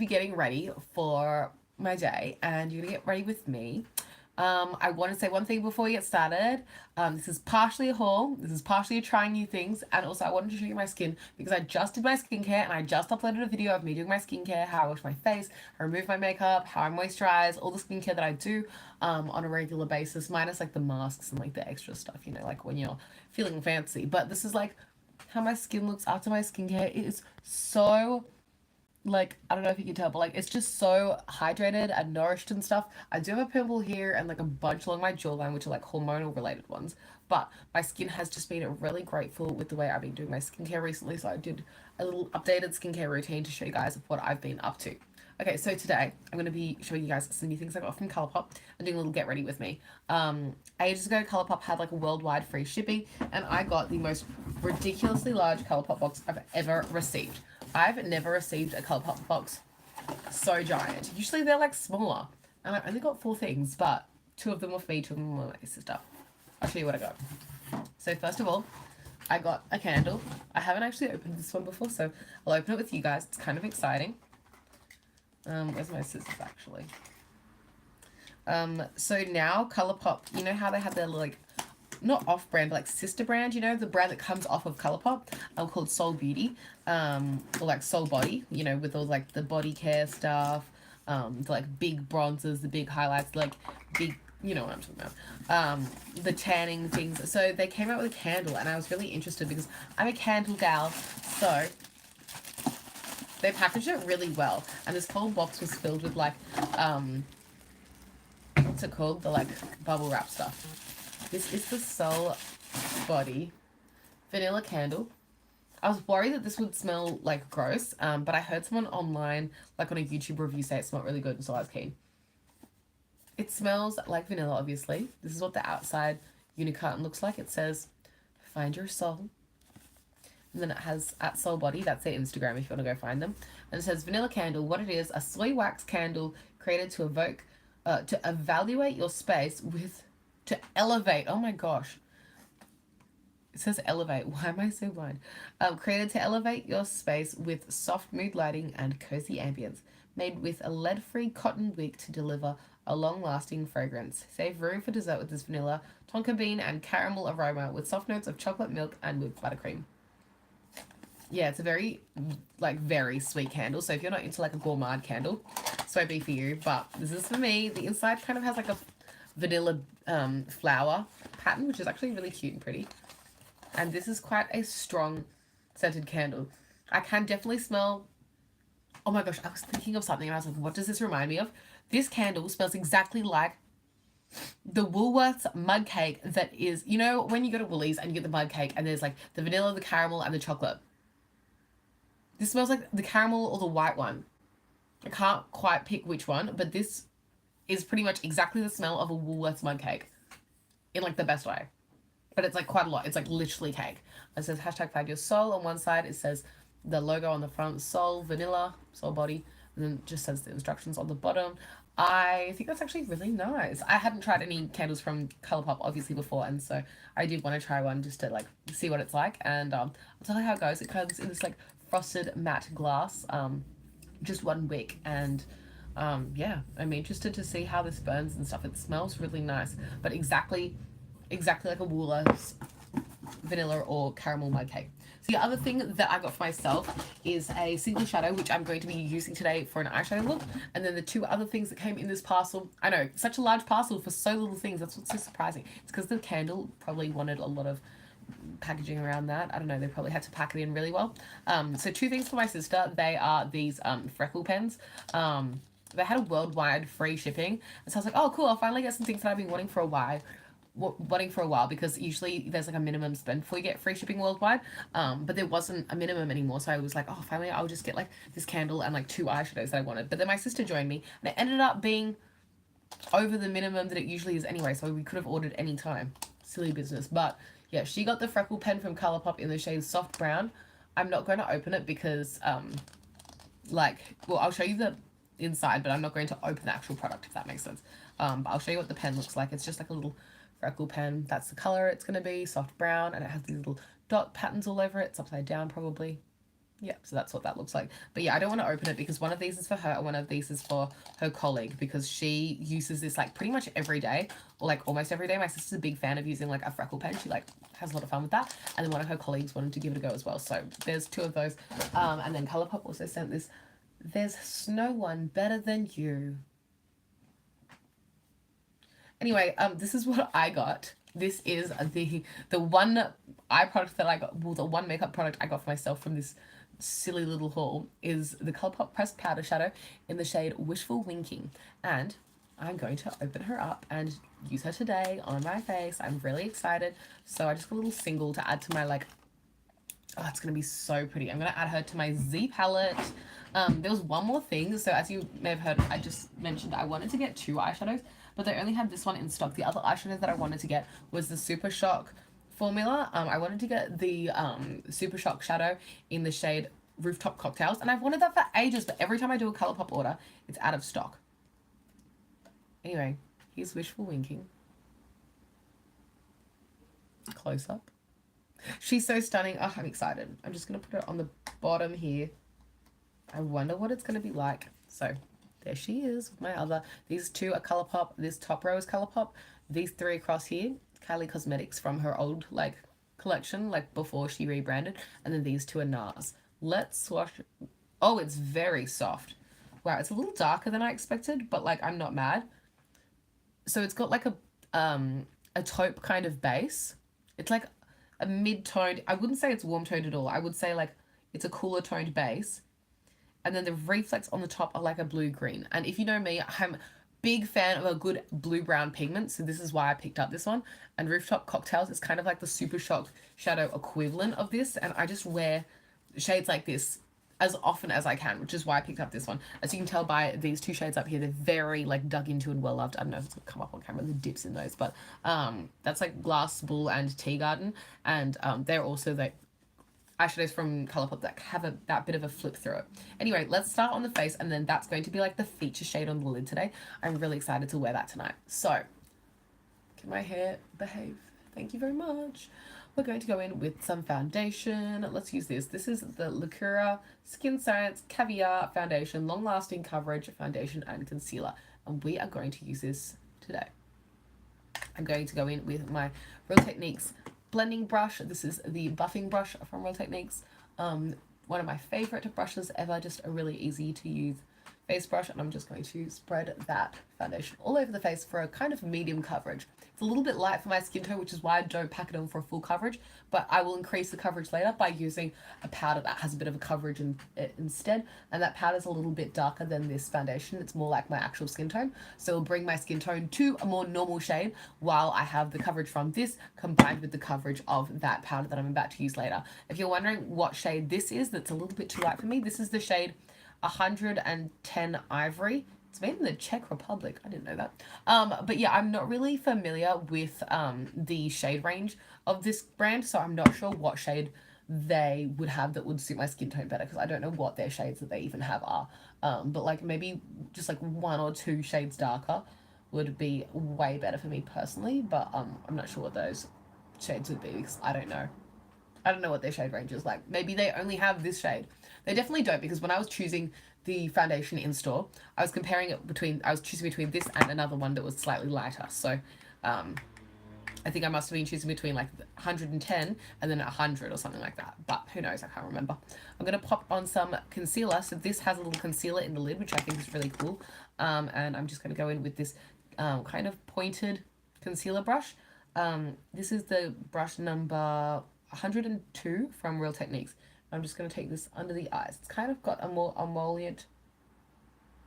be getting ready for my day, and you're gonna get ready with me. I want to say one thing before we get started. This is partially a haul, this is partially a trying new things, and also I wanted to show you my skin because I just did my skincare and I just uploaded a video of me doing my skincare, how I wash my face, how I remove my makeup, how I moisturize, all the skincare that I do on a regular basis, minus like the masks and like the extra stuff, you know, like when you're feeling fancy. But this is like how my skin looks after my skincare. It is so like, I don't know if you can tell, but like it's just so hydrated and nourished and stuff. I do have a pimple here and like a bunch along my jawline, which are like hormonal related ones. But my skin has just been really grateful with the way I've been doing my skincare recently. So I did a little updated skincare routine to show you guys what I've been up to. Okay, so today I'm going to be showing you guys some new things I got from Colourpop and doing a little get ready with me. Ages ago, Colourpop had like a worldwide free shipping, and I got the most ridiculously large Colourpop box I've ever received. I've never received a Colourpop box so giant. Usually they're like smaller, and I only got 4 things, but 2 of them were for me, 2 of them were my sister. I'll show you what I got. So first of all, I got a candle. I haven't actually opened this one before, so I'll open it with you guys. It's kind of exciting. Where's my scissors actually? So now Colourpop, you know how they have their like, not off-brand, but like sister brand, you know, the brand that comes off of Colourpop, called Soul Beauty, or like Soul Body, you know, with all like the body care stuff, the like big bronzers, the big highlights, like big, you know what I'm talking about, the tanning things. So they came out with a candle, and I was really interested because I'm a candle gal, so they packaged it really well, and this whole box was filled with like, what's it called? The like bubble wrap stuff. This is the Soul Body vanilla candle. I was worried that this would smell like gross, but I heard someone online, like on a YouTube review, say it smelled really good, so I was keen. It smells like vanilla, obviously. This is what the outside unit carton looks like. It says, "Find your soul." And then it has at Soul Body, that's their Instagram if you want to go find them. And it says, vanilla candle, what it is, a soy wax candle created to evoke, to evaluate your space with, to elevate, oh my gosh. It says elevate, why am I so blind? Created to elevate your space with soft mood lighting and cozy ambience. Made with a lead-free cotton wick to deliver a long-lasting fragrance. Save room for dessert with this vanilla, tonka bean and caramel aroma with soft notes of chocolate milk and whipped buttercream. Yeah, it's a very, like, very sweet candle. So if you're not into, like, a gourmand candle, this won't be for you. But this is for me. The inside kind of has, like, a vanilla flower pattern, which is actually really cute and pretty. And this is quite a strong scented candle. I can definitely smell... Oh, my gosh. I was thinking of something, and I was like, what does this remind me of? This candle smells exactly like the Woolworths mug cake that is... You know, when you go to Woolies and you get the mug cake, and there's, like, the vanilla, the caramel, and the chocolate. This smells like the caramel or the white one. I can't quite pick which one, but this is pretty much exactly the smell of a Woolworths mug cake. In like the best way. But it's like quite a lot. It's like literally cake. It says hashtag find your soul on one side. It says the logo on the front, Soul, Vanilla, Soul Body. And then it just says the instructions on the bottom. I think that's actually really nice. I hadn't tried any candles from Colourpop obviously before, and so I did want to try one just to like see what it's like. And I'll tell you how it goes. It comes in this like frosted matte glass, just 1 wick, and yeah, I'm interested to see how this burns and stuff. It smells really nice, but exactly like a Woolworths vanilla or caramel mug cake. So the other thing that I got for myself is a single shadow, which I'm going to be using today for an eyeshadow look. And then the 2 other things that came in this parcel, I know, such a large parcel for so little things. That's what's so surprising. It's because the candle probably wanted a lot of packaging around that. I don't know, they probably had to pack it in really well. So 2 things for my sister. They are these freckle pens. They had a worldwide free shipping, and so I was like, oh cool, I'll finally get some things that I've been wanting for a while, because usually there's like a minimum spend before you get free shipping worldwide, but there wasn't a minimum anymore, so I was like, oh finally I'll just get like this candle and like 2 eyeshadows that I wanted. But then my sister joined me, and it ended up being over the minimum that it usually is anyway, so we could have ordered any time. Silly business. But yeah, she got the freckle pen from Colourpop in the shade soft brown. I'm not going to open it because like, well, I'll show you the inside, but I'm not going to open the actual product, if that makes sense. But I'll show you what the pen looks like. It's just like a little freckle pen. That's the color it's going to be, soft brown, and it has these little dot patterns all over it. It's upside down probably. Yeah, so that's what that looks like. But yeah, I don't want to open it because one of these is for her and one of these is for her colleague, because she uses this like pretty much every day, or like almost every day. My sister's a big fan of using like a freckle pen. She like has a lot of fun with that. And then one of her colleagues wanted to give it a go as well. So there's two of those. And then Colourpop also sent this. There's no one better than you. Anyway, this is what I got. This is the one eye product that I got, well, the one makeup product I got for myself from this silly little haul is the Colourpop Pressed Powder Shadow in the shade Wishful Winking. And I'm going to open her up and use her today on my face. I'm really excited. So I just got a little single to add to my like, oh, it's going to be so pretty. I'm going to add her to my Z palette. There was one more thing. So as you may have heard, I just mentioned I wanted to get 2 eyeshadows, but they only had this one in stock. The other eyeshadow that I wanted to get was the Super Shock formula. I wanted to get the Super Shock shadow in the shade Rooftop Cocktails, and I've wanted that for ages, but every time I do a Colourpop order, it's out of stock. Anyway, here's Wishful Winking. Close up. She's so stunning. Oh, I'm excited. I'm just going to put it on the bottom here. I wonder what it's going to be like. So there she is with my other. These 2 are Colourpop. This top row is Colourpop. These 3 across here, Kylie Cosmetics from her old like collection, like before she rebranded. And then these 2 are NARS. Let's swatch. Oh, it's very soft. Wow, it's a little darker than I expected, but like I'm not mad. So it's got like a taupe kind of base. It's like a mid-toned. I wouldn't say it's warm-toned at all. I would say like it's a cooler toned base. And then the reflex on the top are like a blue-green. And if you know me, I'm a big fan of a good blue-brown pigment. So this is why I picked up this one. And Rooftop Cocktails is kind of like the Super Shock shadow equivalent of this. And I just wear shades like this as often as I can, which is why I picked up this one. As you can tell by these 2 shades up here, they're very like dug into and well loved. I don't know if it's gonna come up on camera, the dips in those, but that's like Glass Bull and Tea Garden. And they're also the eyeshadows from Colourpop that have that bit of a flip through it. Anyway, let's start on the face, and then that's going to be like the feature shade on the lid today. I'm really excited to wear that tonight. So, can my hair behave? Thank you very much. We're going to go in with some foundation. Let's use this. This is the Lacura Skin Science Caviar Foundation, Long Lasting Coverage Foundation and Concealer. And we are going to use this today. I'm going to go in with my Real Techniques blending brush. This is the buffing brush from Real Techniques. One of my favorite brushes ever, just a really easy to use face brush, and I'm just going to spread that foundation all over the face for a kind of medium coverage. It's a little bit light for my skin tone, which is why I don't pack it on for a full coverage, but I will increase the coverage later by using a powder that has a bit of a coverage instead, and that powder is a little bit darker than this foundation. It's more like my actual skin tone, so it'll bring my skin tone to a more normal shade while I have the coverage from this combined with the coverage of that powder that I'm about to use later. If you're wondering what shade this is that's a little bit too light for me, this is the shade 110 Ivory. It's made in the Czech Republic. I didn't know that. But yeah, I'm not really familiar with the shade range of this brand, so I'm not sure what shade they would have that would suit my skin tone better, because I don't know what their shades that they even have are. But like maybe just like 1 or 2 shades darker would be way better for me personally, but I'm not sure what those shades would be because I don't know. I don't know what their shade range is like. Maybe they only have this shade. They definitely don't, because when I was choosing the foundation in store, I was comparing it between, I was choosing between this and another one that was slightly lighter. So I think I must have been choosing between like 110 and then 100 or something like that. But who knows, I can't remember. I'm going to pop on some concealer. So this has a little concealer in the lid, which I think is really cool. And I'm just going to go in with this kind of pointed concealer brush. This is the brush number 102 from Real Techniques. I'm just going to take this under the eyes. It's kind of got a more emollient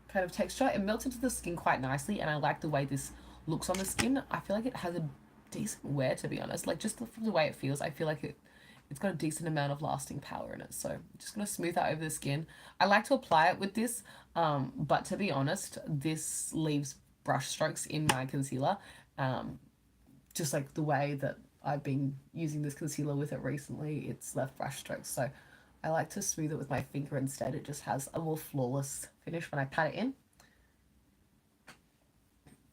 kind of texture. It melts into the skin quite nicely, and I like the way this looks on the skin. I feel like it has a decent wear, to be honest. Like, just from the way it feels, I feel like it's got a decent amount of lasting power in it. So I'm just going to smooth that over the skin. I like to apply it with this, but to be honest, this leaves brush strokes in my concealer. Just like the way that I've been using this concealer with it recently, it's left brush strokes. So I like to smooth it with my finger instead. It just has a more flawless finish when I pat it in.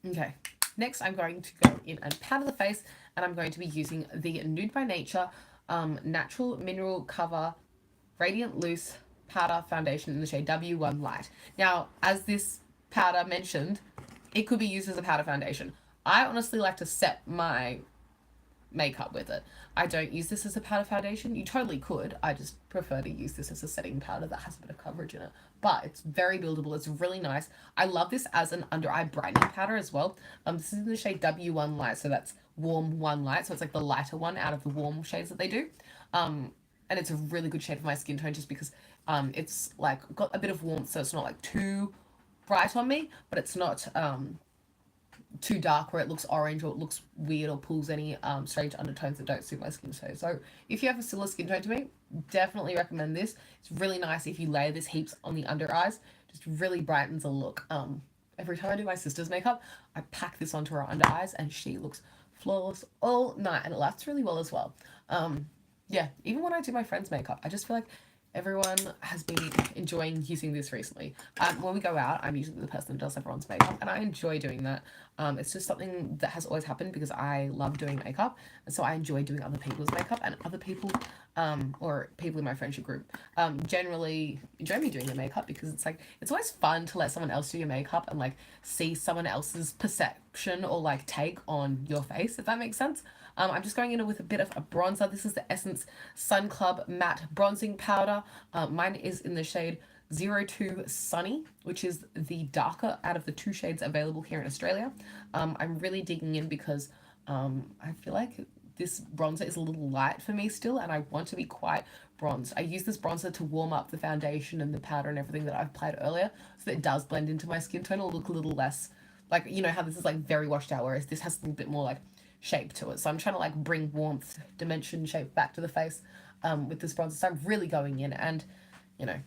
Okay, next I'm going to go in and powder the face, and I'm going to be using the Nude by Nature Natural Mineral Cover Radiant Loose Powder Foundation in the shade W1 Light. Now, as this powder mentioned, it could be used as a powder foundation. I honestly like to set my makeup with it. I don't use this as a powder foundation. You totally could. I just prefer to use this as a setting powder that has a bit of coverage in it. But it's very buildable. It's really nice. I love this as an under eye brightening powder as well. This is in the shade W1 Light, so that's warm 1 light. So it's like the lighter one out of the warm shades that they do. And it's a really good shade for my skin tone just because it's like got a bit of warmth, so it's not like too bright on me, but it's not too dark where it looks orange or it looks weird or pulls any strange undertones that don't suit my skin tone. So if you have a similar skin tone to me, definitely recommend this. It's really nice if you layer this heaps on the under eyes. Just really brightens the look. Every time I do my sister's makeup, I pack this onto her under eyes and she looks flawless all night, and it lasts really well as well. Yeah, even when I do my friend's makeup, I just feel like everyone has been enjoying using this recently. When we go out, I'm usually the person that does everyone's makeup, and I enjoy doing that. It's just something that has always happened because I love doing makeup, and so I enjoy doing other people's makeup, and other people, or people in my friendship group, generally enjoy me doing their makeup because it's like, it's always fun to let someone else do your makeup and like see someone else's perception or like take on your face, if that makes sense. I'm just going in with a bit of a bronzer. This is the Essence Sun Club Matte Bronzing Powder. Mine is in the shade 02 Sunny, which is the darker out of the 2 shades available here in Australia. I'm really digging in because I feel like this bronzer is a little light for me still, and I want to be quite bronzed. I use this bronzer to warm up the foundation and the powder and everything that I've applied earlier, so that it does blend into my skin tone. It'll look a little less, like, you know how this is like very washed out, whereas this has a little bit more like shape to it. So I'm trying to like bring warmth, dimension, shape back to the face with this bronzer. So I'm really going in, and you know,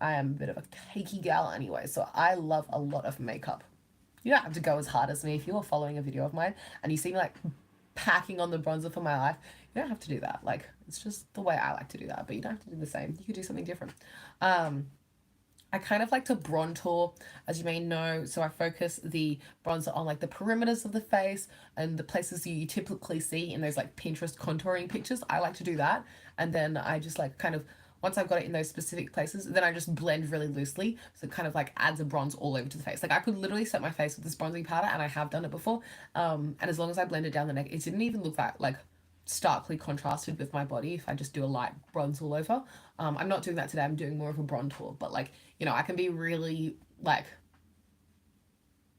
I am a bit of a cakey gal anyway, so I love a lot of makeup. You don't have to go as hard as me. If you're following a video of mine and you see me like packing on the bronzer for my life, you don't have to do that. Like, it's just the way I like to do that, but you don't have to do the same. You could do something different. I kind of like to bronzer, as you may know, so I focus the bronzer on like the perimeters of the face and the places you typically see in those like Pinterest contouring pictures. I like to do that, and then I just like kind of, once I've got it in those specific places, then I just blend really loosely, so it kind of like adds a bronze all over to the face. Like, I could literally set my face with this bronzing powder, and I have done it before, and as long as I blend it down the neck, it didn't even look that like starkly contrasted with my body if I just do a light bronze all over. I'm not doing that today. I'm doing more of a bronzer, but like, you know, I can be really like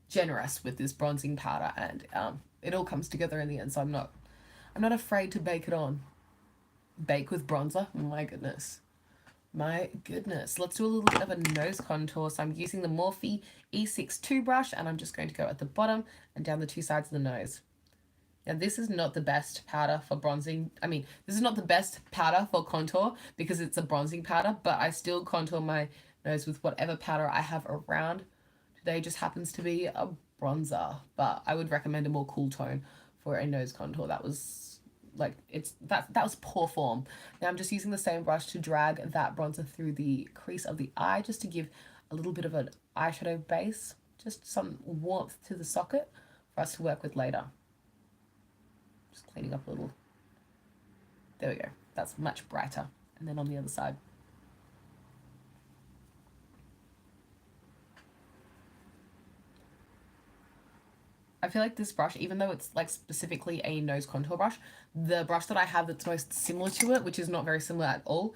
generous with this bronzing powder, and it all comes together in the end. So I'm not afraid to bake it on. Bake with bronzer. My goodness. Let's do a little bit of a nose contour. So I'm using the Morphe E62 brush, and I'm just going to go at the bottom and down the 2 sides of the nose. Now, this is not the best powder for bronzing. I mean, this is not the best powder for contour because it's a bronzing powder, but I still contour my nose with whatever powder I have around. Today just happens to be a bronzer, but I would recommend a more cool tone for a nose contour. That was like, that was poor form. Now I'm just using the same brush to drag that bronzer through the crease of the eye, just to give a little bit of an eyeshadow base, just some warmth to the socket for us to work with later. Just cleaning up a little. There we go. That's much brighter. And then on the other side. I feel like this brush, even though it's like specifically a nose contour brush, the brush that I have that's most similar to it, which is not very similar at all,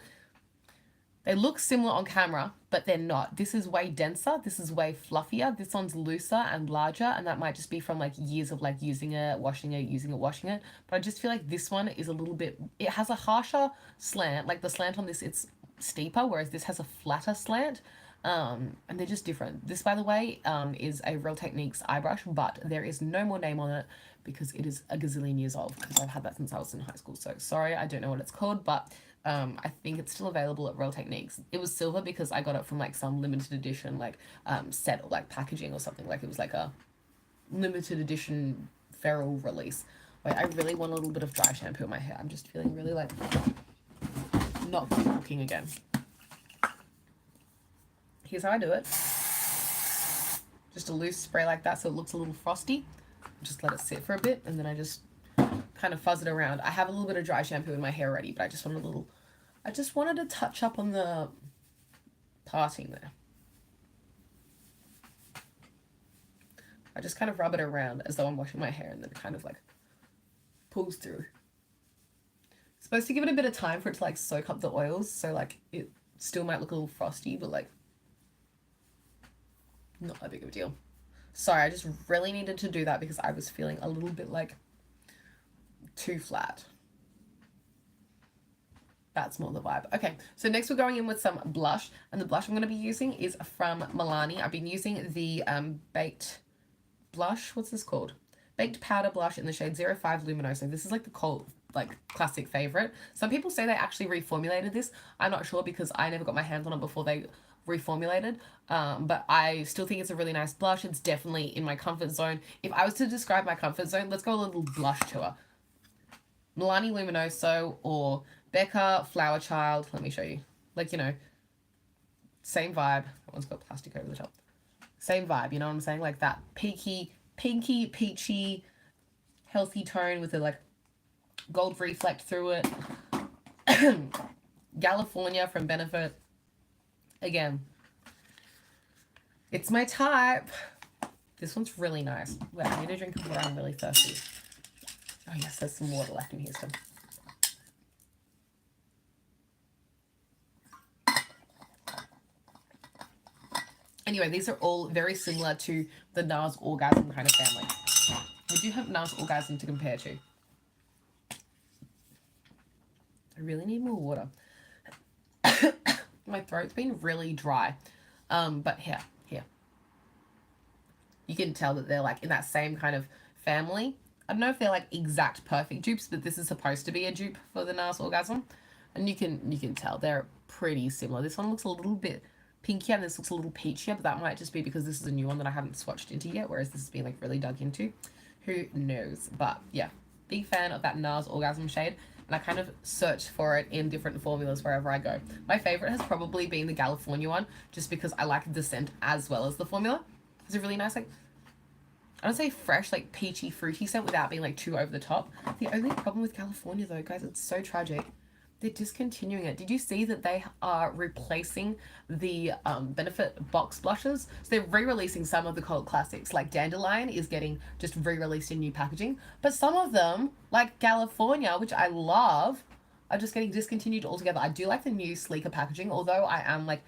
they look similar on camera, but they're not. This is way denser. This is way fluffier. This one's looser and larger, and that might just be from like years of like using it, washing it, using it, washing it. But I just feel like this one is a little bit, it has a harsher slant. Like the slant on this, it's steeper, whereas this has a flatter slant. And they're just different. This, by the way, is a Real Techniques eye brush, but there is no more name on it because it is a gazillion years old, because I've had that since I was in high school. So sorry, I don't know what it's called, but I think it's still available at Real Techniques. It was silver because I got it from like some limited edition like set or like packaging or something. Like it was like a limited edition feral release. Wait, I really want a little bit of dry shampoo in my hair. I'm just feeling really like not good looking again. Here's how I do it. Just a loose spray like that so it looks a little frosty. Just let it sit for a bit, and then I just kind of fuzz it around. I have a little bit of dry shampoo in my hair already, but I just want a little I just wanted to touch up on the parting there. I just kind of rub it around as though I'm washing my hair, and then it kind of like pulls through. It's supposed to give it a bit of time for it to like soak up the oils, so like it still might look a little frosty, but like not that big of a deal. Sorry, I just really needed to do that because I was feeling a little bit like too flat. That's more the vibe. Okay, so next we're going in with some blush, and the blush I'm going to be using is from Milani. I've been using the Baked blush. What's this called? Baked powder blush in the shade 05 Luminoso. This is like the cold, like classic favorite. Some people say they actually reformulated this. I'm not sure because I never got my hands on it before they reformulated, but I still think it's a really nice blush. It's definitely in my comfort zone. If I was to describe my comfort zone, let's go a little blush tour. Milani Luminoso or Becca Flower Child. Let me show you. Like, you know, same vibe. That one's got plastic over the top. Same vibe, you know what I'm saying? Like that pinky, peachy, healthy tone with a like gold reflect through it. California from Benefit. Again, it's my type. This one's really nice. Wait, I need a drink of water. I'm really thirsty. Oh yes, there's some water left in here still. Anyway, these are all very similar to the NARS Orgasm kind of family. I do have NARS Orgasm to compare to. I really need more water. My throat's been really dry. But here. You can tell that they're like in that same kind of family. I don't know if they're like exact perfect dupes, but this is supposed to be a dupe for the NARS Orgasm. And you can tell they're pretty similar. This one looks a little bit pinkier and this looks a little peachier, but that might just be because this is a new one that I haven't swatched into yet, whereas this has been like really dug into. Who knows? But yeah, big fan of that NARS Orgasm shade, and I kind of search for it in different formulas wherever I go. My favorite has probably been the California one, just because I like the scent as well as the formula. It's a really nice, like, I don't say fresh, like peachy, fruity scent without being like too over the top. The only problem with California though, guys, it's so tragic. They're discontinuing it. Did you see that they are replacing the Benefit box blushes? So they're re-releasing some of the cult classics, like Dandelion is getting just re-released in new packaging. But some of them, like California, which I love, are just getting discontinued altogether. I do like the new sleeker packaging, although I am like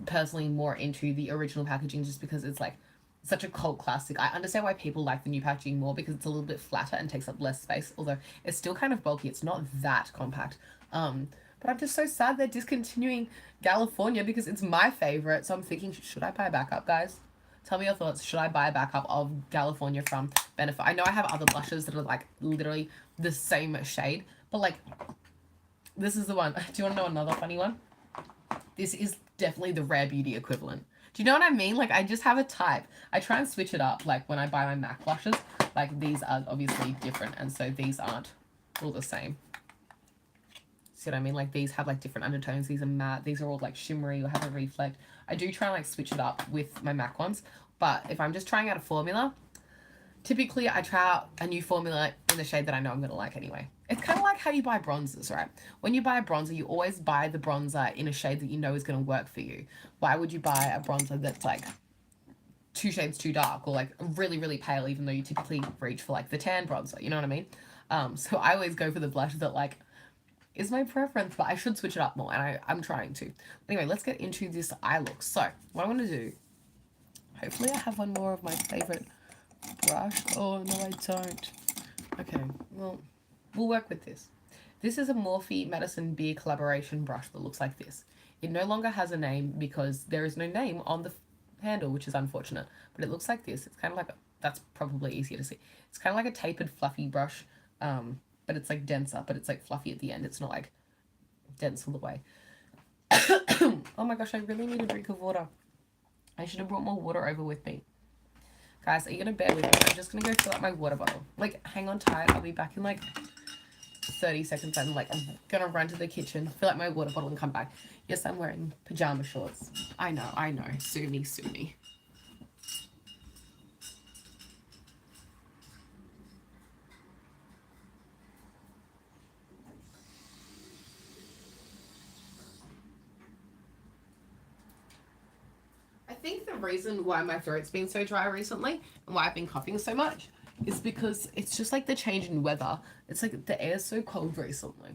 personally more into the original packaging just because it's like such a cult classic. I understand why people like the new packaging more because it's a little bit flatter and takes up less space, although it's still kind of bulky. It's not that compact. But I'm just so sad they're discontinuing California because it's my favorite. So I'm thinking, should I buy a backup, guys? Tell me your thoughts. Should I buy a backup of California from Benefit? I know I have other blushes that are like literally the same shade, but like this is the one. Do you want to know another funny one? This is definitely the Rare Beauty equivalent. Do you know what I mean? Like, I just have a type. I try and switch it up, like, when I buy my MAC blushes. Like, these are obviously different, and so these aren't all the same. See what I mean? Like, these have, like, different undertones. These are matte. These are all, like, shimmery or have a reflect. I do try and, like, switch it up with my MAC ones. But if I'm just trying out a formula, typically I try out a new formula in the shade that I know I'm going to like anyway. It's kind of like how you buy bronzers, right? When you buy a bronzer, you always buy the bronzer in a shade that you know is going to work for you. Why would you buy a bronzer that's like 2 shades too dark or like really, really pale, even though you typically reach for like the tan bronzer, you know what I mean? So I always go for the blush that like is my preference, but I should switch it up more, and I'm trying to. Anyway, let's get into this eye look. So what I'm going to do, hopefully I have one more of my favorite brush. Oh, no, I don't. Okay, well, we'll work with this. This is a Morphe Madison beer collaboration brush that looks like this. It no longer has a name because there is no name on the handle, which is unfortunate, but it looks like this. It's kind of like that's probably easier to see. It's kind of like a tapered fluffy brush, but it's like denser, but it's like fluffy at the end. It's not like dense all the way. Oh my gosh, I really need a drink of water. I should have brought more water over with me. Guys, are you gonna bear with me? I'm just gonna go fill up my water bottle. Like, hang on tight. I'll be back in like 30 seconds. I'm gonna run to the kitchen, fill up my water bottle, and come back. Yes, I'm wearing pajama shorts. I know. Sue me. think the reason why my throat's been so dry recently and why I've been coughing so much is because it's just like the change in weather. It's like the air's so cold recently.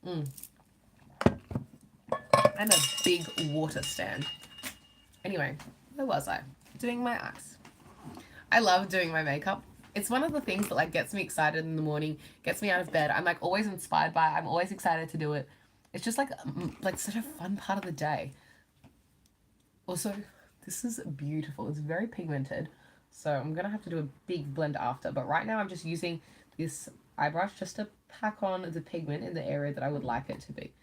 And a big water stand. Anyway, where was I? Doing my eyes. I love doing my makeup. It's one of the things that like gets me excited in the morning, gets me out of bed. I'm like always inspired by it. I'm always excited to do it. It's just like such a fun part of the day. Also, this is beautiful. It's very pigmented. So I'm going to have to do a big blend after. But right now I'm just using this eye brush just to pack on the pigment in the area that I would like it to be.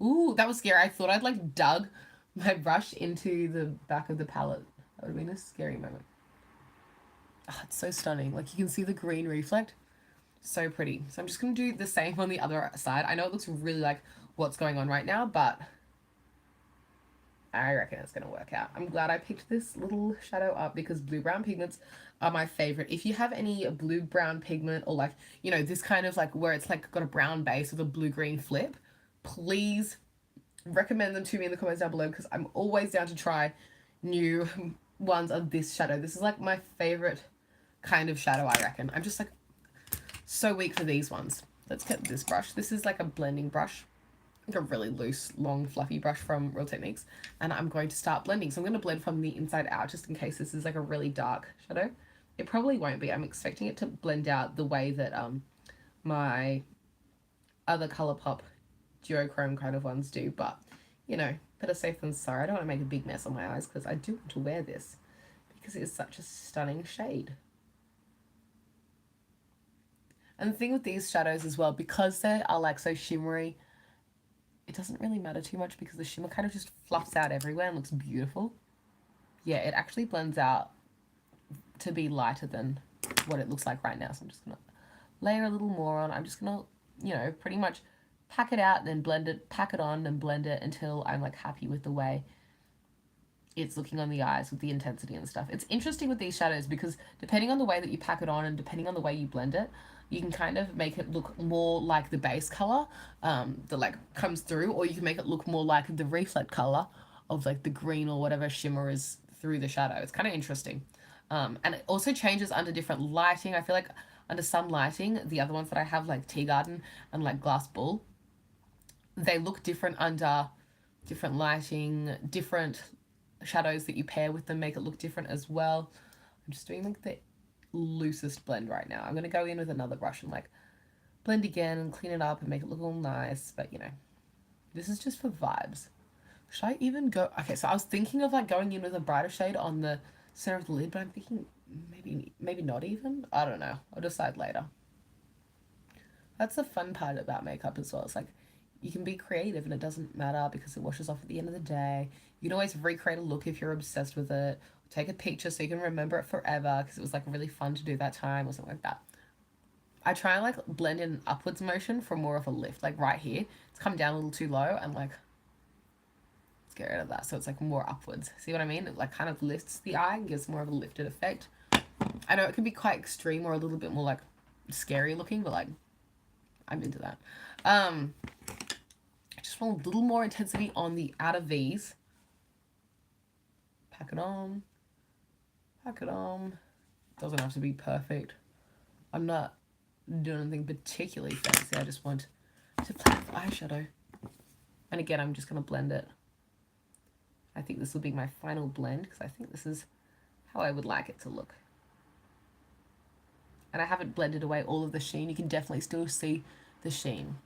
Ooh, that was scary. I thought I'd like dug my brush into the back of the palette. That would have been a scary moment. Oh, it's so stunning. Like you can see the green reflect. So pretty. So I'm just going to do the same on the other side. I know it looks really like what's going on right now, but I reckon it's going to work out. I'm glad I picked this little shadow up because blue-brown pigments are my favorite. If you have any blue-brown pigment or like, you know, this kind of like where it's like got a brown base with a blue-green flip, please recommend them to me in the comments down below because I'm always down to try new ones of this shadow. This is like my favorite kind of shadow, I reckon. I'm just like so weak for these ones. Let's get this brush. This is like a blending brush, like a really loose, long, fluffy brush from Real Techniques. And I'm going to start blending. So I'm going to blend from the inside out just in case this is like a really dark shadow. It probably won't be. I'm expecting it to blend out the way that my other Colourpop duochrome kind of ones do. But, you know, better safe than sorry. I don't want to make a big mess on my eyes because I do want to wear this because it is such a stunning shade. And the thing with these shadows as well, because they are like so shimmery, it doesn't really matter too much because the shimmer kind of just fluffs out everywhere and looks beautiful. Yeah, it actually blends out to be lighter than what it looks like right now. So I'm just going to layer a little more on. I'm just going to, you know, pretty much pack it out, then blend it, pack it on and blend it until I'm like happy with the way it's looking on the eyes with the intensity and stuff. It's interesting with these shadows because depending on the way that you pack it on and depending on the way you blend it, you can kind of make it look more like the base color that like comes through, or you can make it look more like the reflect color of like the green or whatever shimmer is through the shadow. It's kind of interesting. And it also changes under different lighting. I feel like under some lighting, the other ones that I have like Tea Garden and like Glass Bull, they look different under different lighting, different shadows that you pair with them make it look different as well. I'm just doing like the loosest blend right now. I'm going to go in with another brush and like blend again and clean it up and make it look all nice. But you know, this is just for vibes. Should I even go? Okay, so I was thinking of like going in with a brighter shade on the center of the lid, but I'm thinking maybe not even. I don't know. I'll decide later. That's the fun part about makeup as well. It's like you can be creative and it doesn't matter because it washes off at the end of the day. You can always recreate a look if you're obsessed with it. Take a picture so you can remember it forever because it was like really fun to do that time or something like that. I try and like blend in upwards motion for more of a lift. Like right here, it's come down a little too low and like let's get rid of that so it's like more upwards. See what I mean? It like kind of lifts the eye and gives more of a lifted effect. I know it can be quite extreme or a little bit more like scary looking, but like I'm into that. I just want a little more intensity on the outer V's. Pack it on. Pack it on. Doesn't have to be perfect. I'm not doing anything particularly fancy. I just want to play with eyeshadow. And again, I'm just going to blend it. I think this will be my final blend because I think this is how I would like it to look. And I haven't blended away all of the sheen. You can definitely still see the sheen.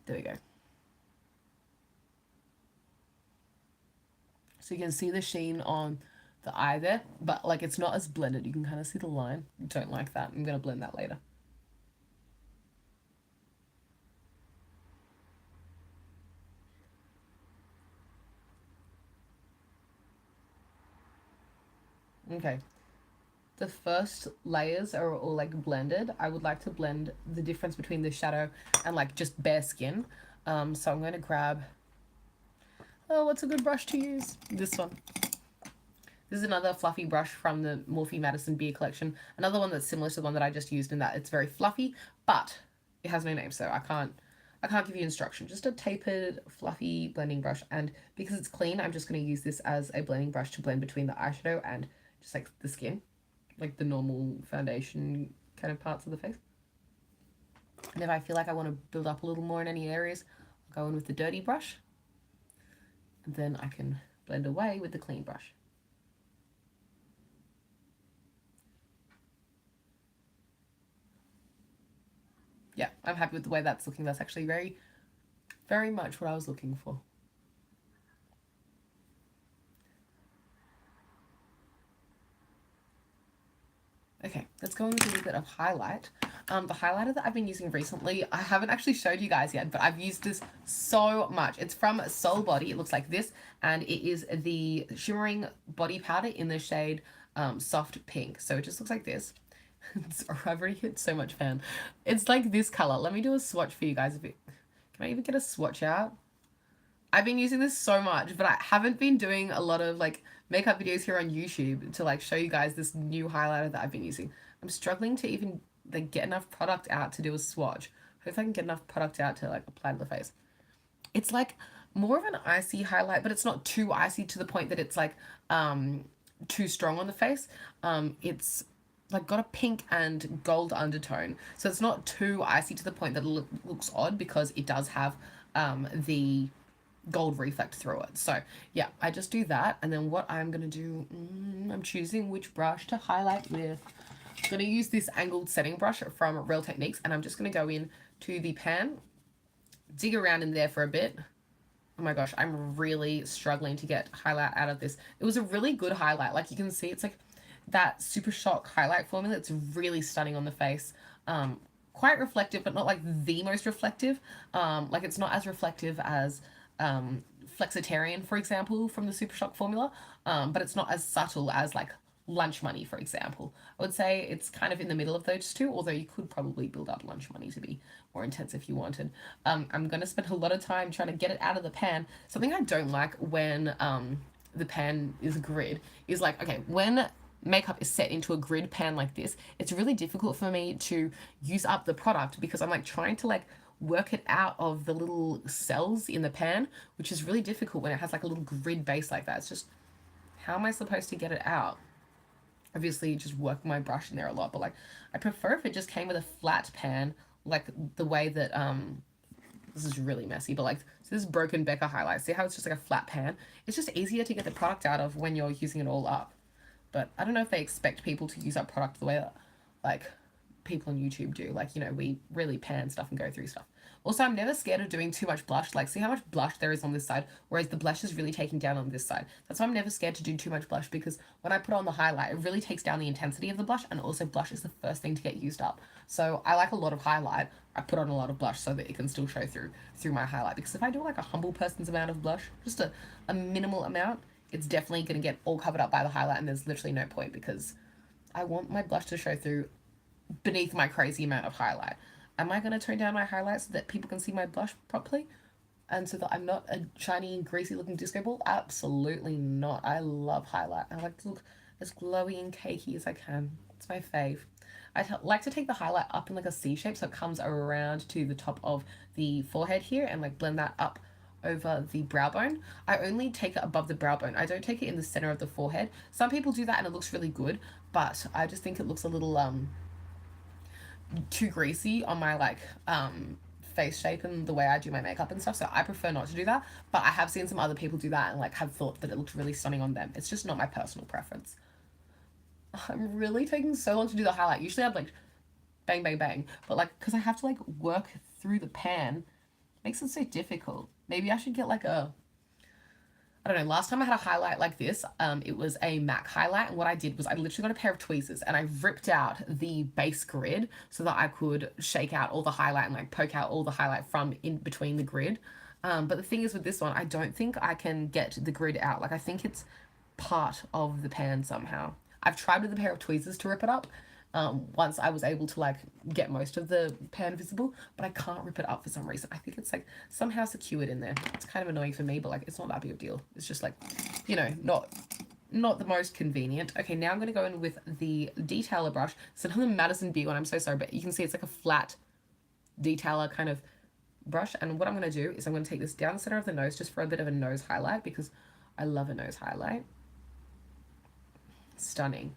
There we go. So you can see the sheen on the eye there, but like it's not as blended. You can kind of see the line. Don't like that. I'm going to blend that later. Okay. The first layers are all like blended. I would like to blend the difference between the shadow and like just bare skin. So I'm going to grab, oh, what's a good brush to use? This one. This is another fluffy brush from the Morphe Madison Beer collection. Another one that's similar to the one that I just used in that it's very fluffy, but it has no name, so I I can't give you instruction, just a tapered, fluffy blending brush. And because it's clean, I'm just going to use this as a blending brush to blend between the eyeshadow and just like the skin, like the normal foundation kind of parts of the face. And if I feel like I want to build up a little more in any areas, I'll go in with the dirty brush. And then I can blend away with the clean brush. Yeah, I'm happy with the way that's looking. That's actually very, very much what I was looking for. Okay, let's go in with a little bit of highlight. The highlighter that I've been using recently, I haven't actually showed you guys yet, but I've used this so much. It's from Soul Body. It looks like this, and it is the Shimmering Body Powder in the shade Soft Pink. So it just looks like this. I've already hit so much fan. It's like this color. Let me do a swatch for you guys. Can I even get a swatch out? I've been using this so much, but I haven't been doing a lot of like makeup videos here on YouTube to like show you guys this new highlighter that I've been using. I'm struggling to even like get enough product out to do a swatch. Hope I can get enough product out to like apply to the face. It's like more of an icy highlight, but it's not too icy to the point that it's like too strong on the face. It's like got a pink and gold undertone, so it's not too icy to the point that it looks odd, because it does have the gold reflect through it. So yeah, I just do that, and then what I'm gonna do, I'm choosing which brush to highlight with. I'm gonna use this angled setting brush from Real Techniques, and I'm just gonna go in to the pan, dig around in there for a bit. Oh my gosh, I'm really struggling to get highlight out of this. It was a really good highlight. Like you can see, it's like that Super Shock highlight formula. It's really stunning on the face. Quite reflective, but not like the most reflective. Like it's not as reflective as Flexitarian, for example, from the Super Shock formula, but it's not as subtle as like Lunch Money, for example. I would say it's kind of in the middle of those two, although you could probably build up Lunch Money to be more intense if you wanted. I'm going to spend a lot of time trying to get it out of the pan. Something I don't like when the pan is a grid is like, okay, when makeup is set into a grid pan like this, it's really difficult for me to use up the product, because I'm like trying to like work it out of the little cells in the pan, which is really difficult when it has like a little grid base like that. It's just, how am I supposed to get it out? Obviously just work my brush in there a lot, but like I prefer if it just came with a flat pan, like the way that this is really messy, but like, so this is Broken Becca highlight. See how it's just like a flat pan? It's just easier to get the product out of when you're using it all up. But I don't know if they expect people to use up product the way that like people on YouTube do. Like, you know, we really pan stuff and go through stuff. Also, I'm never scared of doing too much blush. Like, see how much blush there is on this side, whereas the blush is really taking down on this side. That's why I'm never scared to do too much blush, because when I put on the highlight, it really takes down the intensity of the blush, and also blush is the first thing to get used up. So I like a lot of highlight. I put on a lot of blush so that it can still show through my highlight, because if I do like a humble person's amount of blush, just a minimal amount, it's definitely going to get all covered up by the highlight, and there's literally no point, because I want my blush to show through beneath my crazy amount of highlight. Am I going to tone down my highlight so that people can see my blush properly, and so that I'm not a shiny, greasy looking disco ball? Absolutely not. I love highlight. I like to look as glowy and cakey as I can. It's my fave. I like to take the highlight up in like a C shape, so it comes around to the top of the forehead here, and like blend that up over the brow bone. I only take it above the brow bone. I don't take it in the center of the forehead. Some people do that and it looks really good, but I just think it looks a little too greasy on my like face shape and the way I do my makeup and stuff, so I prefer not to do that. But I have seen some other people do that and like have thought that it looked really stunning on them. It's just not my personal preference. I'm really taking so long to do the highlight. Usually I'd like bang bang bang, but like because I have to like work through the pan, makes it so difficult. Maybe I should get like a, I don't know, last time I had a highlight like this, it was a MAC highlight, and what I did was I literally got a pair of tweezers and I ripped out the base grid so that I could shake out all the highlight and like poke out all the highlight from in between the grid. But the thing is with this one, I don't think I can get the grid out. Like I think it's part of the pan somehow. I've tried with a pair of tweezers to rip it up, once I was able to like get most of the pan visible, but I can't rip it up for some reason. I think it's like somehow secured in there. It's kind of annoying for me, but like it's not that big of a deal. It's just like, you know, not the most convenient. Okay, now I'm going to go in with the detailer brush. It's another Madison B one. I'm so sorry, but you can see it's like a flat detailer kind of brush, and what I'm going to do is I'm going to take this down the center of the nose just for a bit of a nose highlight, because I love a nose highlight. Stunning.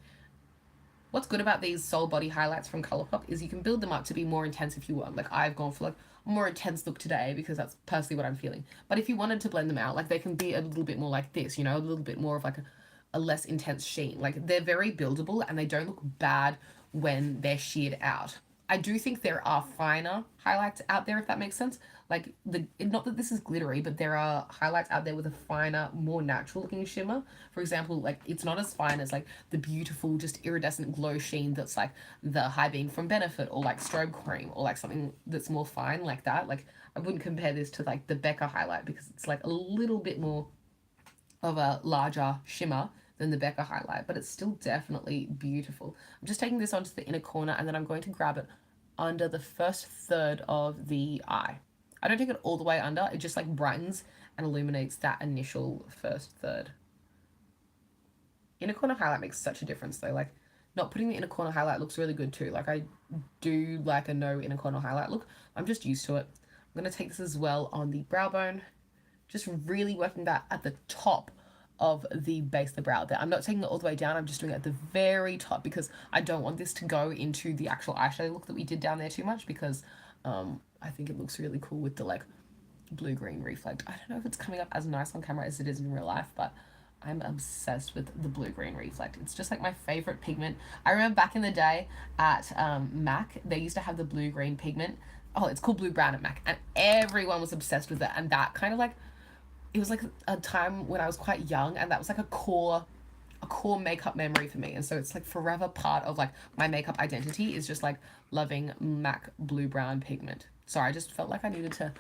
What's good about these Soul Body highlights from Colourpop is you can build them up to be more intense if you want. Like, I've gone for like a more intense look today because that's personally what I'm feeling. But if you wanted to blend them out, like, they can be a little bit more like this, you know, a little bit more of like a less intense sheen. Like, they're very buildable and they don't look bad when they're sheared out. I do think there are finer highlights out there, if that makes sense. Like, not that this is glittery, but there are highlights out there with a finer, more natural looking shimmer. For example, like, it's not as fine as like the beautiful, just iridescent glow sheen that's like the High Beam from Benefit, or like Strobe Cream, or like something that's more fine like that. Like, I wouldn't compare this to like the Becca highlight because it's like a little bit more of a larger shimmer than the Becca highlight, but it's still definitely beautiful. I'm just taking this onto the inner corner, and then I'm going to grab it under the first third of the eye. I don't take it all the way under, it just like brightens and illuminates that initial first third. Inner corner highlight makes such a difference though. Like, not putting the inner corner highlight looks really good too. Like, I do like a no inner corner highlight look. I'm just used to it. I'm going to take this as well on the brow bone, just really working that at the top of the base of the brow there. I'm not taking it all the way down, I'm just doing it at the very top because I don't want this to go into the actual eyeshadow look that we did down there too much, because I think it looks really cool with the like blue-green reflect. I don't know if it's coming up as nice on camera as it is in real life, but I'm obsessed with the blue-green reflect. It's just like my favorite pigment. I remember back in the day at MAC, they used to have the blue-green pigment. Oh, it's called blue-brown at MAC, and everyone was obsessed with it, and that kind of like, it was like a time when I was quite young, and that was like a core makeup memory for me. And so it's like forever part of like my makeup identity is just like loving MAC blue brown pigment. Sorry, I just felt like I needed to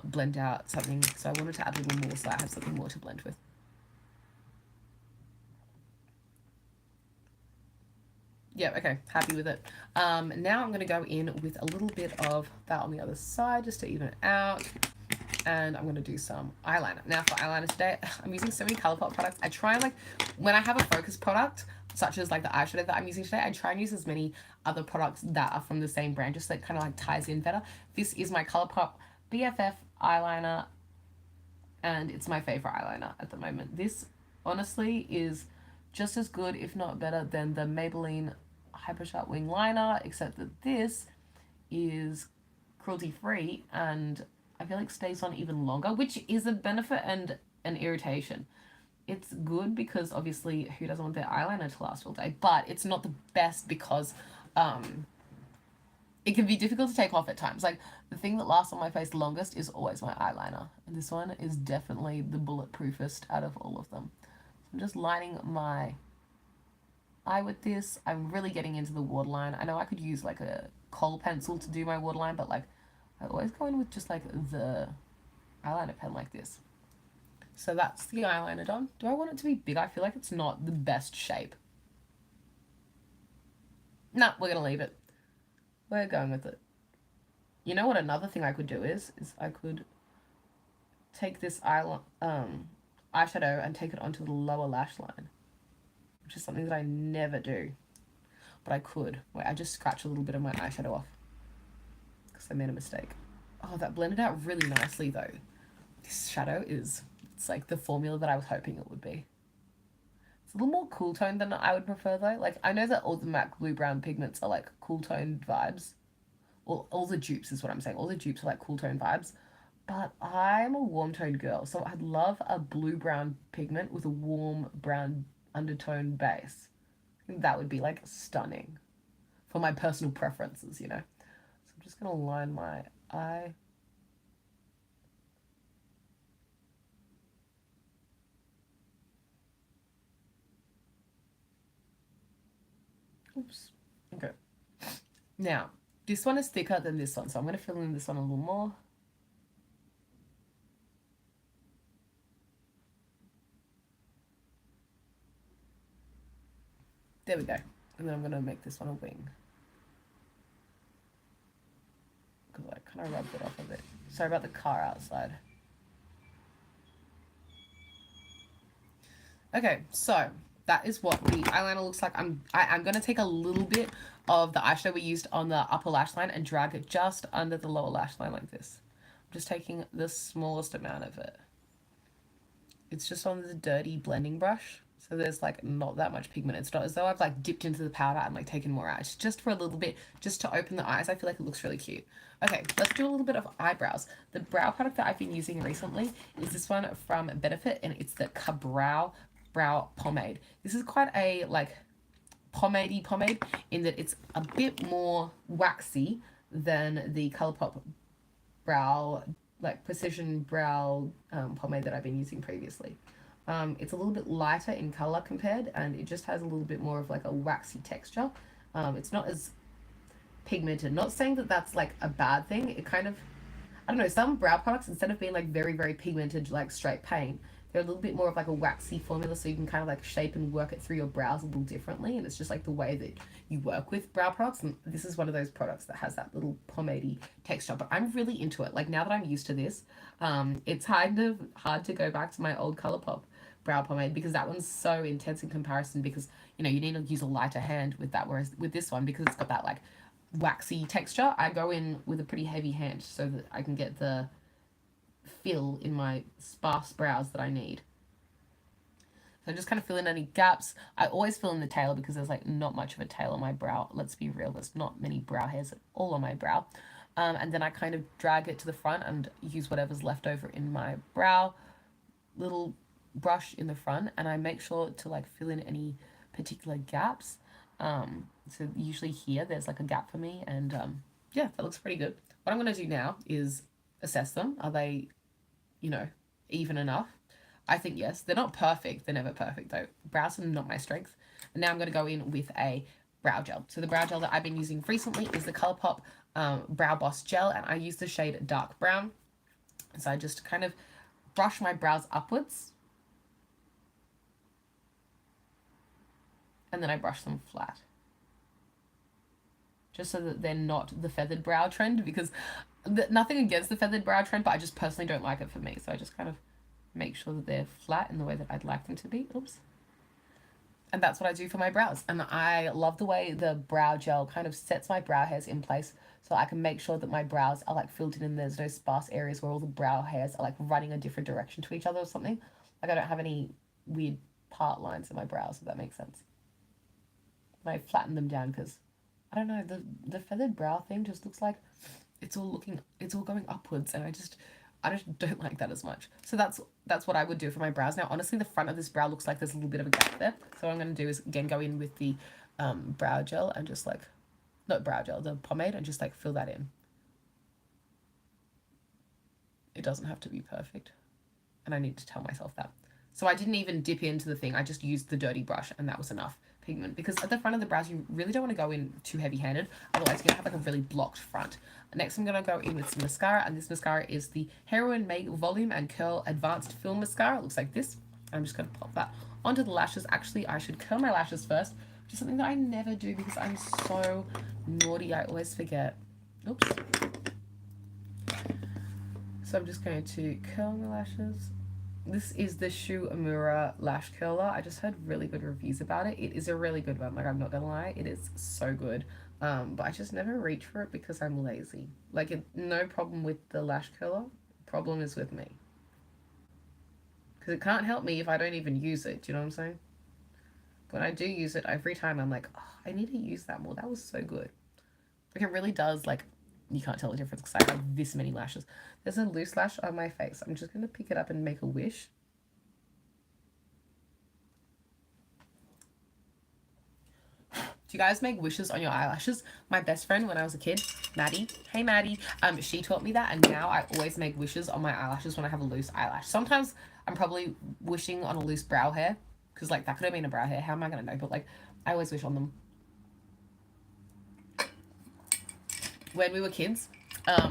blend out something, so I wanted to add a little more so I have something more to blend with. Yeah, okay, happy with it. Now I'm going to go in with a little bit of that on the other side just to even it out. And I'm going to do some eyeliner. Now for eyeliner today, I'm using so many Colourpop products. I try and like, when I have a focus product, such as like the eyeshadow that I'm using today, I try and use as many other products that are from the same brand, just so it kind of like ties in better. This is my Colourpop BFF eyeliner, and it's my favorite eyeliner at the moment. This honestly is just as good, if not better, than the Maybelline Hyper Sharp Wing Liner, except that this is cruelty-free and I feel like stays on even longer, which is a benefit and an irritation. It's good because obviously who doesn't want their eyeliner to last all day, but it's not the best because it can be difficult to take off at times. Like, the thing that lasts on my face longest is always my eyeliner, and this one is definitely the bulletproofest out of all of them. So I'm just lining my eye with this. I'm really getting into the waterline. I know I could use like a kohl pencil to do my waterline, but like, I always go in with just like the eyeliner pen like this. So that's the eyeliner done. Do I want it to be big? I feel like it's not the best shape. Nah, we're gonna leave it. We're going with it. You know what another thing I could do is I could take this eyeshadow and take it onto the lower lash line, which is something that I never do. But I could. Wait, I just scratched a little bit of my eyeshadow off because I made a mistake. Oh, that blended out really nicely though. This shadow it's like the formula that I was hoping it would be. It's a little more cool toned than I would prefer though. Like, I know that all the MAC blue brown pigments are like cool toned vibes. Well, all the dupes is what I'm saying. All the dupes are like cool toned vibes. But I'm a warm toned girl, so I'd love a blue brown pigment with a warm brown undertone base. I think that would be like stunning for my personal preferences, you know. So I'm just gonna line my eye. Oops. Okay. Now, this one is thicker than this one, so I'm going to fill in this one a little more. There we go. And then I'm going to make this one a wing, because I kind of rubbed it off a bit. Sorry about the car outside. Okay, so that is what the eyeliner looks like. I'm going to take a little bit of the eyeshadow we used on the upper lash line and drag it just under the lower lash line like this. just taking the smallest amount of it. It's just on the dirty blending brush. So there's like not that much pigment. It's not as though I've like dipped into the powder and like taken more out. It's just for a little bit, just to open the eyes. I feel like it looks really cute. Okay, let's do a little bit of eyebrows. The brow product that I've been using recently is this one from Benefit, and it's the Cabral Brow Pomade. This is quite a like pomade in that it's a bit more waxy than the Colourpop brow, like precision brow pomade that I've been using previously. It's a little bit lighter in color compared, and it just has a little bit more of like a waxy texture. It's not as pigmented. Not saying that that's like a bad thing. It kind of, I don't know, some brow products, instead of being like very, very pigmented, like straight paint, they're a little bit more of like a waxy formula, so you can kind of like shape and work it through your brows a little differently. And it's just like the way that you work with brow products. And this is one of those products that has that little pomade texture. But I'm really into it. Like now that I'm used to this, it's kind of hard to go back to my old Colourpop brow pomade, because that one's so intense in comparison, because you know you need to use a lighter hand with that, whereas with this one, because it's got that like waxy texture, I go in with a pretty heavy hand so that I can get the fill in my sparse brows that I need. So just kind of fill in any gaps. I always fill in the tail because there's like not much of a tail on my brow. Let's be real, there's not many brow hairs at all on my brow. And then I kind of drag it to the front and use whatever's left over in my brow little brush in the front, and I make sure to like fill in any particular gaps. So usually here there's like a gap for me, and yeah, that looks pretty good. What I'm going to do now is assess them. Are they, you know, even enough? I think yes. They're not perfect. They're never perfect though. Brows are not my strength. And now I'm going to go in with a brow gel. So the brow gel that I've been using recently is the Colourpop Brow Boss Gel, and I use the shade Dark Brown. So I just kind of brush my brows upwards, and then I brush them flat, just so that they're not the feathered brow trend, because nothing against the feathered brow trend, but I just personally don't like it for me. So I just kind of make sure that they're flat in the way that I'd like them to be. Oops. And that's what I do for my brows. And I love the way the brow gel kind of sets my brow hairs in place, so I can make sure that my brows are like filled in and there's no sparse areas where all the brow hairs are like running a different direction to each other or something. Like I don't have any weird part lines in my brows, if that makes sense. And I flatten them down because, I don't know, the feathered brow thing just looks like it's all going upwards, and I just don't like that as much. So that's what I would do for my brows. Now, honestly, the front of this brow looks like there's a little bit of a gap there. So what I'm going to do is, again, go in with the brow gel and just like, not brow gel, the pomade, and just like fill that in. It doesn't have to be perfect, and I need to tell myself that. So I didn't even dip into the thing. I just used the dirty brush, and that was enough pigment, because at the front of the brows you really don't want to go in too heavy-handed, otherwise you're gonna have like a really blocked front. Next I'm gonna go in with some mascara, and this mascara is the Heroin Make Volume and Curl Advanced Film Mascara. It looks like this. I'm just gonna pop that onto the lashes. Actually, I should curl my lashes first, which is something that I never do because I'm so naughty. I always forget. Oops. So I'm just going to curl my lashes. This is the Shu Amura Lash Curler. I just heard really good reviews about it. It is a really good one. Like, I'm not gonna lie, it is so good. But I just never reach for it because I'm lazy. Like, no problem with the lash curler. Problem is with me. Because it can't help me if I don't even use it. Do you know what I'm saying? When I do use it, every time I'm like, oh, I need to use that more. That was so good. Like, it really does, like, you can't tell the difference because I have this many lashes. There's a loose lash on my face. I'm just going to pick it up and make a wish. Do you guys make wishes on your eyelashes? My best friend when I was a kid, Maddie, hey Maddie, she taught me that, and now I always make wishes on my eyelashes when I have a loose eyelash. Sometimes I'm probably wishing on a loose brow hair, because like that could have been a brow hair. How am I going to know? But like I always wish on them. When we were kids,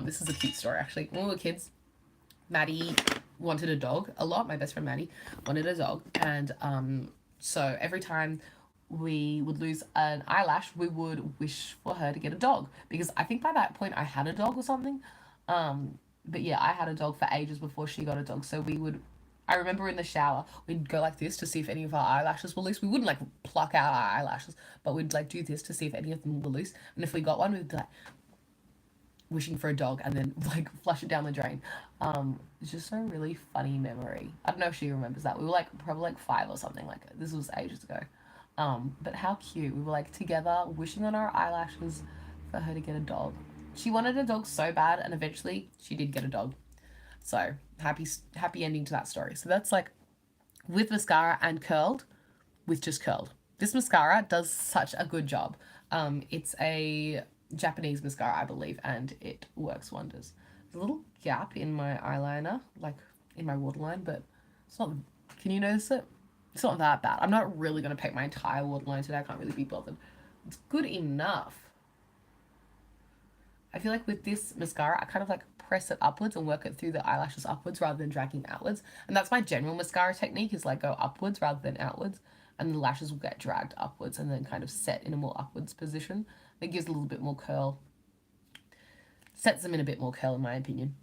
this is a cute story actually. When we were kids, Maddie wanted a dog a lot. My best friend Maddie wanted a dog, and so every time we would lose an eyelash, we would wish for her to get a dog, because I think by that point I had a dog or something. But yeah, I had a dog for ages before she got a dog. So I remember in the shower, we'd go like this to see if any of our eyelashes were loose. We wouldn't like pluck out our eyelashes, but we'd like do this to see if any of them were loose. And if we got one, we'd be like, wishing for a dog and then like flush it down the drain. It's just a really funny memory. I don't know if she remembers that. We were like probably like 5 or something. Like this was ages ago. But how cute. We were like together wishing on our eyelashes for her to get a dog. She wanted a dog so bad, and eventually she did get a dog. So happy ending to that story. So that's like with mascara and curled, with just curled. This mascara does such a good job. It's a Japanese mascara, I believe, and it works wonders. There's a little gap in my eyeliner, like in my waterline, but it's not. Can you notice it? It's not that bad. I'm not really going to paint my entire waterline today. I can't really be bothered. It's good enough. I feel like with this mascara, I kind of like press it upwards and work it through the eyelashes upwards rather than dragging outwards. And that's my general mascara technique, is like go upwards rather than outwards. And the lashes will get dragged upwards and then kind of set in a more upwards position. It gives a little bit more curl. Sets them in a bit more curl, in my opinion.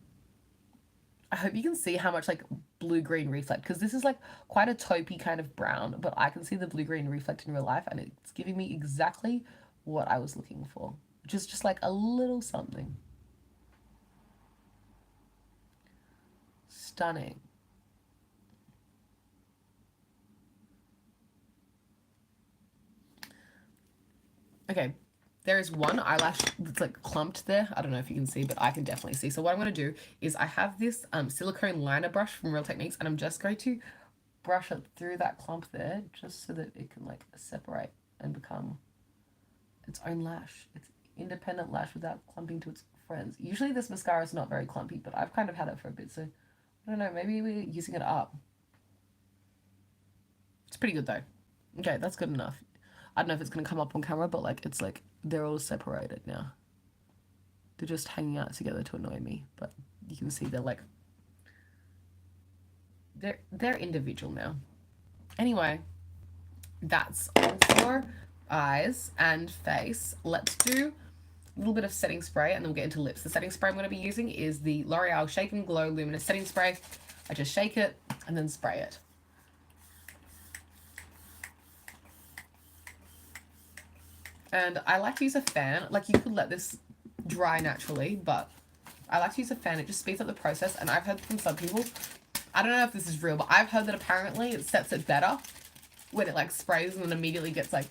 I hope you can see how much like blue-green reflect, because this is like quite a taupey kind of brown, but I can see the blue-green reflect in real life, and it's giving me exactly what I was looking for, which is just like a little something. Stunning. Okay, there is one eyelash that's like clumped there. I don't know if you can see, but I can definitely see. So what I'm going to do is I have this silicone liner brush from Real Techniques, and I'm just going to brush it through that clump there just so that it can like separate and become its own lash. It's independent lash without clumping to its friends. Usually this mascara is not very clumpy, but I've kind of had it for a bit, so I don't know, maybe we're using it up. It's pretty good though. Okay, that's good enough. I don't know if it's going to come up on camera, but like it's like they're all separated now. They're just hanging out together to annoy me, but you can see they're like they're individual now. Anyway, that's all for eyes and face. Let's do a little bit of setting spray and then we'll get into lips. The setting spray I'm going to be using is the L'Oreal Shake and Glow Luminous Setting Spray. I just shake it and then spray it. And I like to use a fan. Like, you could let this dry naturally, but I like to use a fan. It just speeds up the process. And I've heard from some people, I don't know if this is real, but I've heard that apparently it sets it better when it like sprays and then immediately gets like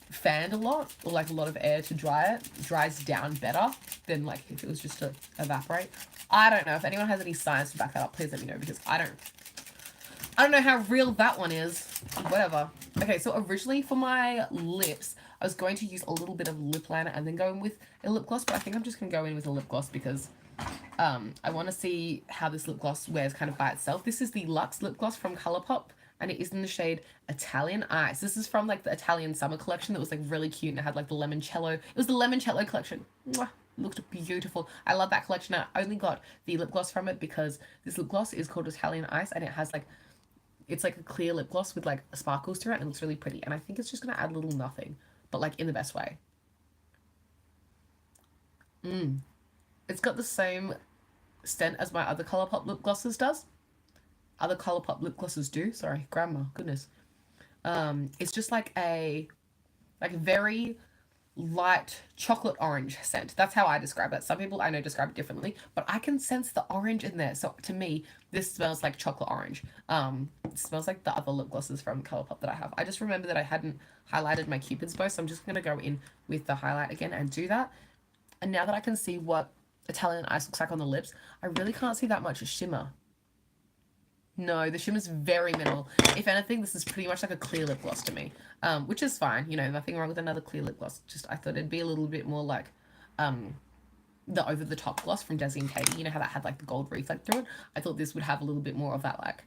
fanned a lot, or like a lot of air to dry it. It dries down better than like if it was just to evaporate. I don't know. If anyone has any science to back that up, please let me know, because I don't know how real that one is. Whatever. Okay, so originally for my lips, I was going to use a little bit of lip liner and then go in with a lip gloss, but I think I'm just going to go in with a lip gloss because I want to see how this lip gloss wears kind of by itself. This is the Luxe lip gloss from Colourpop, and it is in the shade Italian Ice. This is from like the Italian summer collection that was like really cute, and it had like the limoncello. It was the limoncello collection. Mwah! Looked beautiful. I love that collection. I only got the lip gloss from it because this lip gloss is called Italian Ice, and it has like, it's like a clear lip gloss with like sparkles through it, and it looks really pretty. And I think it's just going to add a little nothing, but like in the best way. It's got the same scent as my other Colourpop lip glosses does. Other Colourpop lip glosses do. Sorry, grandma, goodness. It's just like a very light chocolate orange scent. That's how I describe it. Some people I know describe it differently, but I can sense the orange in there. So to me, this smells like chocolate orange. It smells like the other lip glosses from Colourpop that I have. I just remember that I hadn't highlighted my Cupid's bow, so I'm just going to go in with the highlight again and do that. And now that I can see what Italian Ice looks like on the lips, I really can't see that much shimmer. No, the shimmer's very minimal. If anything, this is pretty much like a clear lip gloss to me, which is fine. You know, nothing wrong with another clear lip gloss. Just I thought it'd be a little bit more like the over-the-top gloss from Desi and Katie. You know how that had like the gold reflect through it? I thought this would have a little bit more of that, like,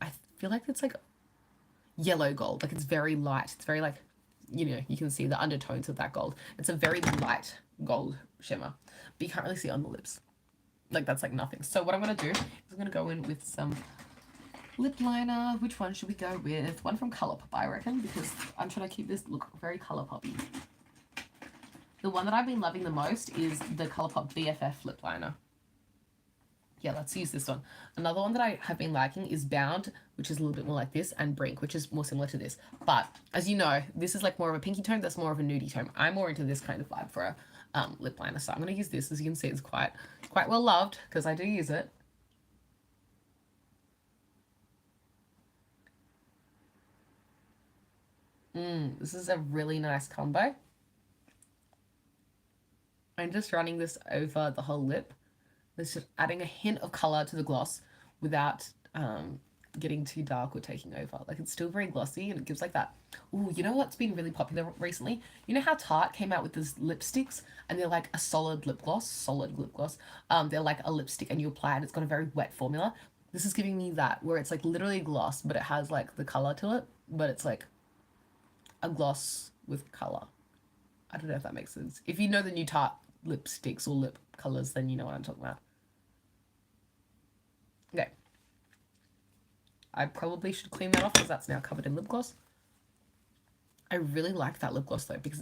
I feel like it's like yellow gold. Like, it's very light. It's very like, you know, you can see the undertones of that gold. It's a very light gold shimmer, but you can't really see it on the lips. Like, that's like nothing. So what I'm going to do is I'm going to go in with some lip liner. Which one should we go with? One from Colourpop, I reckon, because I'm trying to keep this look very Colourpop-y. The one that I've been loving the most is the Colourpop Vff Lip Liner. Yeah, let's use this one. Another one that I have been liking is Bound, which is a little bit more like this, and Brink, which is more similar to this. But as you know, this is like more of a pinky tone, that's more of a nudie tone. I'm more into this kind of vibe for lip liner. So I'm going to use this. As you can see, it's quite well loved because I do use it. This is a really nice combo. I'm just running this over the whole lip. It's just adding a hint of color to the gloss without getting too dark or taking over. Like, it's still very glossy and it gives like that. Ooh, you know what's been really popular recently? You know how Tarte came out with these lipsticks and they're like a solid lip gloss? They're like a lipstick and you apply it. It's got a very wet formula. This is giving me that, where it's like literally a gloss, but it has like the color to it, but it's like a gloss with color. I don't know if that makes sense. If you know the new Tarte lipsticks or lip colors, then you know what I'm talking about. Okay. I probably should clean that off because that's now covered in lip gloss. I really like that lip gloss though because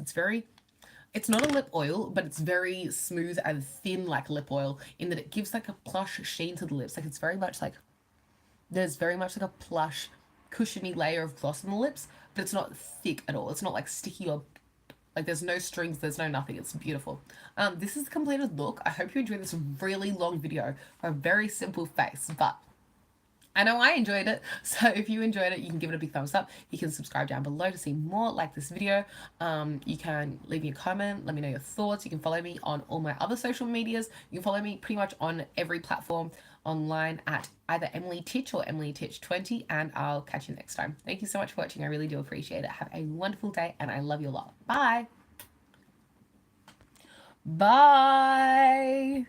it's not a lip oil, but it's very smooth and thin like lip oil in that it gives like a plush sheen to the lips. Like, it's very much like, there's very much like a plush, cushiony layer of gloss on the lips, but it's not thick at all. It's not like sticky or like, there's no strings, there's no nothing. It's beautiful. This is the completed look. I hope you enjoyed this really long video for a very simple face, but I know I enjoyed it. So if you enjoyed it, you can give it a big thumbs up. You can subscribe down below to see more like this video. You can leave me a comment, let me know your thoughts. You can follow me on all my other social medias. You can follow me pretty much on every platform online at either Emily Titch or Emily Titch 20, and I'll catch you next time. Thank you so much for watching. I really do appreciate it. Have a wonderful day and I love you a lot. Bye. Bye.